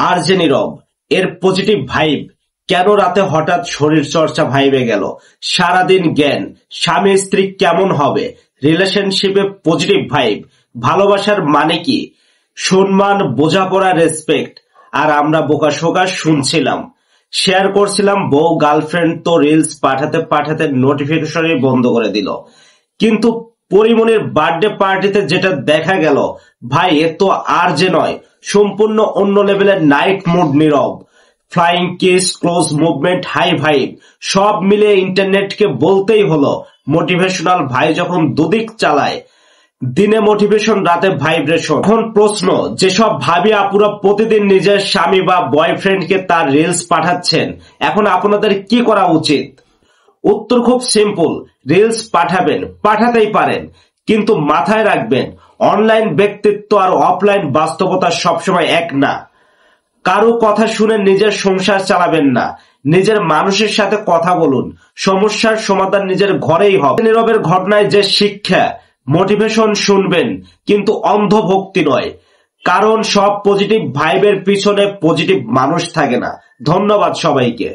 আর যে নীরব, এর positive vibe কেন রাতে হঠাৎ শরীর চর্চা ভাইবে গেল, সারাদিন জ্ঞান, স্বামী স্ত্রী কেমন হবে, রিলেশনশিপে পজিটিভ ভাইব, ভালোবাসার মানে কি, সম্মান, বোঝাপড়া, রেসপেক্ট। আর আমরা বোকাশোকা শুনছিলাম, শেয়ার করছিলাম, বউ গার্লফ্রেন্ড তো রিলস পাঠাতে পাঠাতে নোটিফিকেশনই বন্ধ করে দিল। কিন্তু পরিমণির বার্থডে পার্টিতে যেটা দেখা গেল, ভাই এ তো আর যে নয়, সম্পূর্ণ অন্য লেভেলের নাইট মুড। নীরব, flying kiss, close movement, high vibe, সব মিলিয়ে ইন্টারনেটকে বলতেই হলো মোটিভেশনাল। ভাই যখন দুদিক চালায়, দিনে মোটিভেশন, রাতে ভাইব্রেশন। এখন প্রশ্ন, যেসব ভাবি আপুরা প্রতিদিন নিজের স্বামী বা বয়ফ্রেন্ডকে তার রিলস পাঠাচ্ছেন, এখন আপনাদের কি করা উচিত? উত্তর খুব সিম্পল, রিলস পাঠাবেন, পাঠাতেই পারেন, কিন্তু মাথায় রাখবেন অনলাইন ব্যক্তিত্ব আর অফলাইন বাস্তবতা সবসময় এক না। কারো কথা শুনে নিজের সংসার চালাবেন না, নিজের মানুষের সাথে কথা বলুন, সমস্যার সমাধান নিজের ঘরেই হবে। নীরবের ঘটনায় যে শিক্ষা, মোটিভেশন শুনবেন, কিন্তু অন্ধভক্তি নয়, কারণ সব পজিটিভ ভাইবের পিছনে পজিটিভ মানুষ থাকে না। ধন্যবাদ সবাইকে।